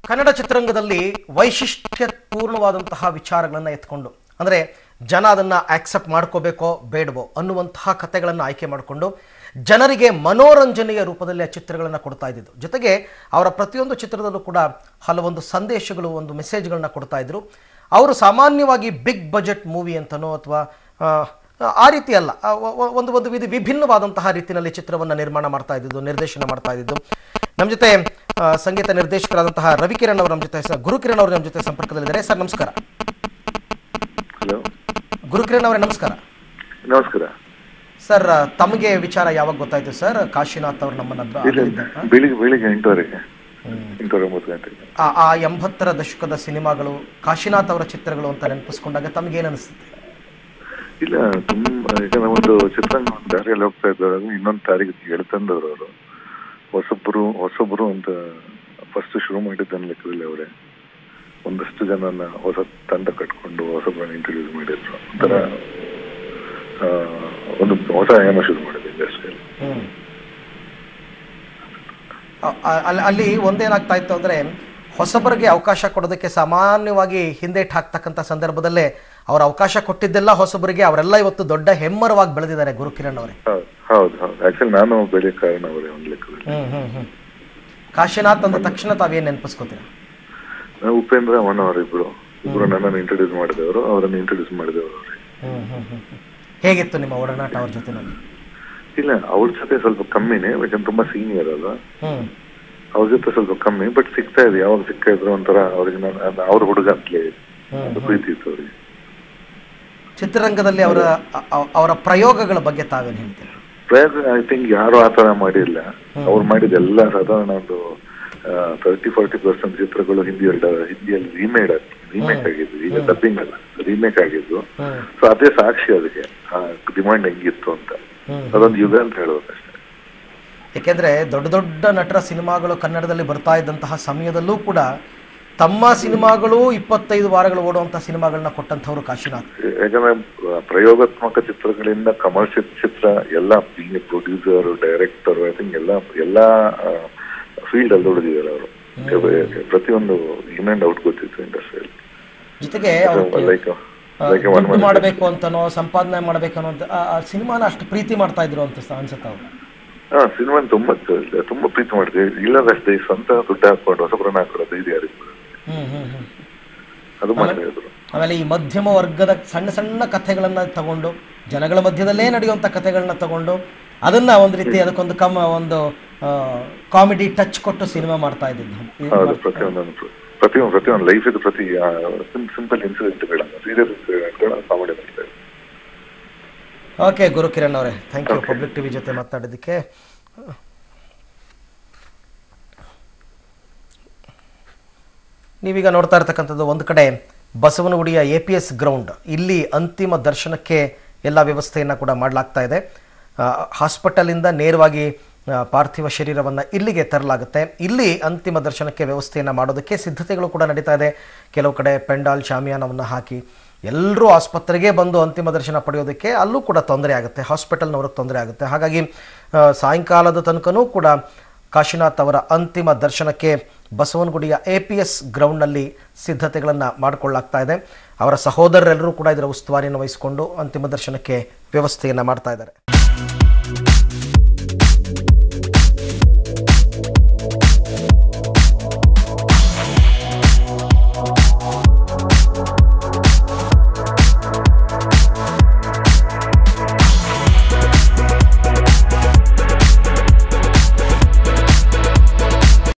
ಕನ್ನಡ ಚಿತ್ರರಂಗದಲ್ಲಿ ವೈಶಿಷ್ಟ್ಯಪೂರ್ಣವಾದಂತಹ ವಿಚಾರಗಳನ್ನು ಎತ್ಕೊಂಡು ಅಂದರೆ ಜನ ಅದನ್ನು ಆಕ್ಸೆಪ್ಟ್ ಮಾಡ್ಕೋಬೇಕೋ ಬೇಡವೋ ಅನ್ನುವಂತಹ ಕಥೆಗಳನ್ನು ಆಯ್ಕೆ ಮಾಡಿಕೊಂಡು ಜನರಿಗೆ ಮನೋರಂಜನೆಯ ರೂಪದಲ್ಲಿ ಆ ಚಿತ್ರಗಳನ್ನು ಕೊಡ್ತಾ ಇದ್ದಿದ್ದು. ಜೊತೆಗೆ ಅವರ ಪ್ರತಿಯೊಂದು ಚಿತ್ರದಲ್ಲೂ ಕೂಡ ಹಲವೊಂದು ಸಂದೇಶಗಳು, ಒಂದು ಮೆಸೇಜ್ಗಳನ್ನ ಕೊಡ್ತಾ ಇದ್ರು. ಅವರು ಸಾಮಾನ್ಯವಾಗಿ ಬಿಗ್ ಬಜೆಟ್ ಮೂವಿ ಅಂತನೋ ಅಥವಾ ಆ ರೀತಿ ಅಲ್ಲ, ಒಂದು ವಿಭಿನ್ನವಾದಂತಹ ರೀತಿಯಲ್ಲಿ ಚಿತ್ರವನ್ನು ನಿರ್ಮಾಣ ಮಾಡ್ತಾ ಇದ್ದಿದ್ದು, ನಿರ್ದೇಶನ ಮಾಡ್ತಾ ಇದ್ದಿದ್ದು. ನಮ್ಮ ಜೊತೆ ಸಂಗೀತ ನಿರ್ದೇಶಕರಾದಂತಹ ರವಿಕಿರಣ್ ಅವರು ನಮ್ಮ ಜೊತೆ, ಗುರುಕಿರಣ್ ಅವರು ನಮ್ಮ ಜೊತೆ ಸಂಪರ್ಕದಲ್ಲಿದ್ದಾರೆ. ಸರ್ ನಮಸ್ಕಾರ. ಹಲೋ ಗುರುಕಿರಣ್ ಅವರೇ ನಮಸ್ಕಾರ. ನಮಸ್ಕಾರ ಸರ್, ತಮಗೆ ವಿಚಾರ ಯಾವಾಗ ಗೊತ್ತಾಯ್ತು ಸರ್? ಕಾಶಿನಾಥ್ ಅವರು ನಮ್ಮನ್ನ ಬೆಳಿಗ್ಗೆ 8:30 ಆ 80ರ ದಶಕದ ಸಿನಿಮಾಗಳು, ಕಾಶಿನಾಥ್ ಅವರ ಚಿತ್ರಗಳು ಅಂತ ನೆನಪಿಸ್ಕೊಂಡಾಗ ತಮಗೇನು ಅನಿಸುತ್ತೆ? ಇಲ್ಲ, ತುಂಬಾ ಈಗ ಒಂದು ಚಿತ್ರರಂಗ ದಾರಿಯಲ್ಲಿ ಹೋಗ್ತಾ ಇದ್ದಾಗ ಇನ್ನೊಂದು ತಾರೀಕು ಹೇಳ್ತಂದವ್ರು ಅವರು ಹೊಸಬ್ರು ಅಂತ ಫಸ್ಟ್ ಶುರು ಮಾಡಿದ್ದ ಲೆಕ್ಕದಲ್ಲಿ ಅವರೇ ಒಂದಷ್ಟು ಜನನ ಹೊಸ ತಂಡ ಕಟ್ಕೊಂಡು ಹೊಸಬ್ರನ್ನ ಇಂಟ್ರೊಡ್ಯೂಸ್ ಮಾಡಿದ್ರು. ಒಂಥರ ಒಂದು ಹೊಸ ಆಯಾಮ ಶುರು ಮಾಡಿದೆ ಇಂಡಸ್ಟ್ರಿಯಲ್ಲಿ. ಅಲ್ಲಿ ಒಂದೇನಾಗ್ತಾ ಇತ್ತು ಅಂದ್ರೆ, ಹೊಸಬರಿಗೆ ಅವಕಾಶ ಕೊಡೋದಕ್ಕೆ ಸಾಮಾನ್ಯವಾಗಿ ಹಿಂದೇಟ್ ಹಾಕ್ತಕ್ಕಂಥ ಸಂದರ್ಭದಲ್ಲೇ ಅವ್ರ ಅವಕಾಶ ಕೊಟ್ಟಿದ್ದೆಲ್ಲ ಹೊಸಬರಿಗೆ, ಅವರೆಲ್ಲ ಇವತ್ತು ದೊಡ್ಡ ಹೆಮ್ಮರವಾಗಿ ಬೆಳೆದಿದ್ದಾರೆ. ಗುರುಕಿರಣ್ ಅವರೇ, ಹೌದು ಆಕ್ಚುಲಿ ನಾನು ಬೆಳೆಯ ಕಾರಣ ಅವರೇ ಒಂದು ಲೆಕ್ಕದಲ್ಲಿ. ಕಾಶಿನಾಥ್ ಅಂದ ತಕ್ಷಣ ತಾವೇನ್ ನೆನಪಿಸ್ಕೋತೀರಾ? ಉಪೇಂದ್ರ ಅವನ್ ಅವರಿಬ್ರು ನನ್ನನ್ನು ಇಂಟ್ರೊಡ್ಯೂಸ್ ಮಾಡಿದವರು, ಅವರನ್ನು ಇಂಟ್ರೊಡ್ಯೂಸ್ ಮಾಡಿದವರು ಅವರೇ. ಹೇಗಿತ್ತು ನಿಮ್ಮ ಒಡನಾಟ ಅವ್ರ ಜೊತೆನಲ್ಲಿ? ಇಲ್ಲ, ಅವ್ರ ಜೊತೆ ಸ್ವಲ್ಪ ಕಮ್ಮಿನೇ, ಯಾಕಂದ್ರೆ ತುಂಬಾ ಸೀನಿಯರ್ ಅಲ್ಲ, ಅವ್ರ ಜೊತೆ ಸ್ವಲ್ಪ ಕಮ್ಮಿ. ಬಟ್ ಸಿಗ್ತಾ ಇದೆ, ಯಾವಾಗ ಸಿಗ್ತಾ ಇದ್ರು ಒಂಥರ ಅವ್ರಿಗೆ ಅವ್ರ ಹುಡುಗ ಅಂತಲೇ ಪ್ರೀತಿ ಇತ್ತು ಅವ್ರಿಗೆ. ಚಿತ್ರರಂಗದಲ್ಲಿ ಅವರ ಪ್ರಯೋಗಗಳ ಬಗ್ಗೆ ತಾವೇನು ಹೇಳ್ತೀರಾ? ಪ್ರಯೋಗ ಐ ಥಿಂಕ್ ಯಾರು ಆತರ ಮಾಡಿಲ್ಲ. ಅವ್ರು ಮಾಡಿದೆಲ್ಲ ಸಾಧಾರಣ ಒಂದು 30-40% ಚಿತ್ರಗಳು ಹಿಂದಿಯಲ್ಲಿ ರೀಮೇಕ್ ಆಗಿದ್ದು, ಈಗ ಡಬ್ಬಿಂಗ್ ಅಲ್ಲ, ರೀಮೇಕ್ ಆಗಿದ್ದು. ಸೊ ಅದೇ ಸಾಕ್ಷಿ ಅದಕ್ಕೆ ಡಿಮಾಂಡ್ ಹೆಂಗಿತ್ತು ಅಂತ. ಅದೊಂದು ಯುಗ ಅಂತ ಹೇಳ್ಬೇಕಷ್ಟೇ. ಯಾಕೆಂದ್ರೆ ದೊಡ್ಡ ದೊಡ್ಡ ನಟರ ಸಿನಿಮಾಗಳು ಕನ್ನಡದಲ್ಲಿ ಬರ್ತಾ ಇದ್ದಂತಹ ಸಮಯದಲ್ಲೂ ಕೂಡ ತಮ್ಮ ಸಿನಿಮಾಗಳು 25 ವಾರಗಳು ಓಡುವಂತ ಸಿನಿಮಾಗಳನ್ನ ಕೊಟ್ಟಂತವ್ರು ಕಾಶಿನಾಥ್. ಯಾಕಂದ್ರೆ ಪ್ರಯೋಗಾತ್ಮಕ ಚಿತ್ರಗಳಿಂದ ಕಮರ್ಷಿಯಲ್ ಚಿತ್ರ ಎಲ್ಲ ಪ್ರೊಡ್ಯೂಸರ್, ಡೈರೆಕ್ಟರ್, ಐ ಥಿಂಕ್ ಎಲ್ಲಾ ಫೀಲ್ಡ್ ಅಲ್ಲಿ ಹೊಡೆದಿದ್ದಾರೆ ಅವರು. ಪ್ರತಿಯೊಂದು ಇನ್ ಅಂಡ್ ಔಟ್ ಗೊತ್ತಿತ್ತು ಇಂಡಸ್ಟ್ರಿಯಲ್ಲಿ. ಜೊತೆಗೆ ಮಾಡಬೇಕು ಅಂತನೋ ಸಂಪಾದನೆ ಮಾಡ್ಬೇಕನ್ನೋ ಸಿನಿಮಾನ ಅಷ್ಟು ಪ್ರೀತಿ ಮಾಡ್ತಾ ಇದ್ರು ಅಂತ ಅನ್ಸುತ್ತೆ ಅವರು. ಸಿನಿಮಾ ತುಂಬಾ ಪ್ರೀತಿ ಮಾಡ್ತೀವಿ. ಇಲ್ಲದಷ್ಟೇ ಸ್ವಂತ ದುಡ್ಡು ಹಾಕೊಂಡು ಹೊಸಬ್ರನ್ನ ಹಾಕೊಳ್ಳೋದು ಇದು ಯಾರಿಗೂ ಅದು ಮಾಡಿದ್ರು. ಆಮೇಲೆ ಈ ಮಧ್ಯಮ ವರ್ಗದ ಸಣ್ಣ ಸಣ್ಣ ಕಥೆಗಳನ್ನ ತಗೊಂಡು, ಜನಗಳ ಮಧ್ಯದಲ್ಲೇ ನಡೆಯುವಂತ ಕಥೆಗಳನ್ನ ತಗೊಂಡು ಅದನ್ನ ಒಂದ್ ರೀತಿ ಅದಕ್ಕೊಂದು ಒಂದು ಕಾಮಿಡಿ ಟಚ್ ಕೊಟ್ಟು ಸಿನಿಮಾ ಮಾಡ್ತಾ ಇದ್ದಿದ್ದು. ಪ್ರತಿಯೊಂದು ಲೈಫ್ ಇದು ಪ್ರತಿ ಸಿಂಪಲ್ ಇನ್ಸಿಡೆಂಟ್ಗಳನ್ನ, ಸೀರಿಯಸ್ ಇನ್ಸಿಡೆಂಟ್ಗಳನ್ನ ಕಾಮಿಡಿ ಮಾಡ್ತಾ ಇದ್ದಾರೆ. ಓಕೆ ಗುರುಕಿರಣ್ ಅವರೇ, ಥ್ಯಾಂಕ್ ಯು ಪಬ್ಲಿಕ್ ಟಿವಿ ಜೊತೆ ಮಾತಾಡಿದ್ದಕ್ಕೆ. ನೀವೀಗ ನೋಡ್ತಾ ಇರ್ತಕ್ಕಂಥದ್ದು ಒಂದು ಕಡೆ ಬಸವನಗುಡಿಯ APS ಗ್ರೌಂಡ್. ಇಲ್ಲಿ ಅಂತಿಮ ದರ್ಶನಕ್ಕೆ ಎಲ್ಲ ವ್ಯವಸ್ಥೆಯನ್ನು ಕೂಡ ಮಾಡಲಾಗ್ತಾ ಇದೆ. ಹಾಸ್ಪಿಟಲಿಂದ ನೇರವಾಗಿ ಪಾರ್ಥಿವ ಶರೀರವನ್ನು ಇಲ್ಲಿಗೆ ತರಲಾಗುತ್ತೆ. ಇಲ್ಲಿ ಅಂತಿಮ ದರ್ಶನಕ್ಕೆ ವ್ಯವಸ್ಥೆಯನ್ನು ಮಾಡೋದಕ್ಕೆ ಸಿದ್ಧತೆಗಳು ಕೂಡ ನಡೀತಾ ಇದೆ. ಕೆಲವು ಕಡೆ ಪೆಂಡಾಲ್, ಶಾಮಿಯಾನವನ್ನು ಹಾಕಿ ಎಲ್ಲರೂ ಆಸ್ಪತ್ರೆಗೆ ಬಂದು ಅಂತಿಮ ದರ್ಶನ ಪಡೆಯೋದಕ್ಕೆ ಅಲ್ಲೂ ಕೂಡ ತೊಂದರೆ ಆಗುತ್ತೆ, ಹಾಸ್ಪಿಟಲ್ನವ್ರಿಗೆ ತೊಂದರೆ ಆಗುತ್ತೆ. ಹಾಗಾಗಿ ಸಾಯಂಕಾಲದ ತನಕನೂ ಕೂಡ ಕಾಶಿನಾಥ್ ಅವರ ಅಂತಿಮ ದರ್ಶನಕ್ಕೆ ಬಸವನಗುಡಿಯ APS ಗ್ರೌಂಡ್ನಲ್ಲಿ ಸಿದ್ಧತೆಗಳನ್ನು ಮಾಡಿಕೊಳ್ಳಲಾಗ್ತಾ ಇದೆ. ಅವರ ಸಹೋದರರೆಲ್ಲರೂ ಕೂಡ ಇದರ ಉಸ್ತುವಾರಿಯನ್ನು ವಹಿಸಿಕೊಂಡು ಅಂತಿಮ ದರ್ಶನಕ್ಕೆ ವ್ಯವಸ್ಥೆಯನ್ನು ಮಾಡ್ತಾ ಇದ್ದಾರೆ.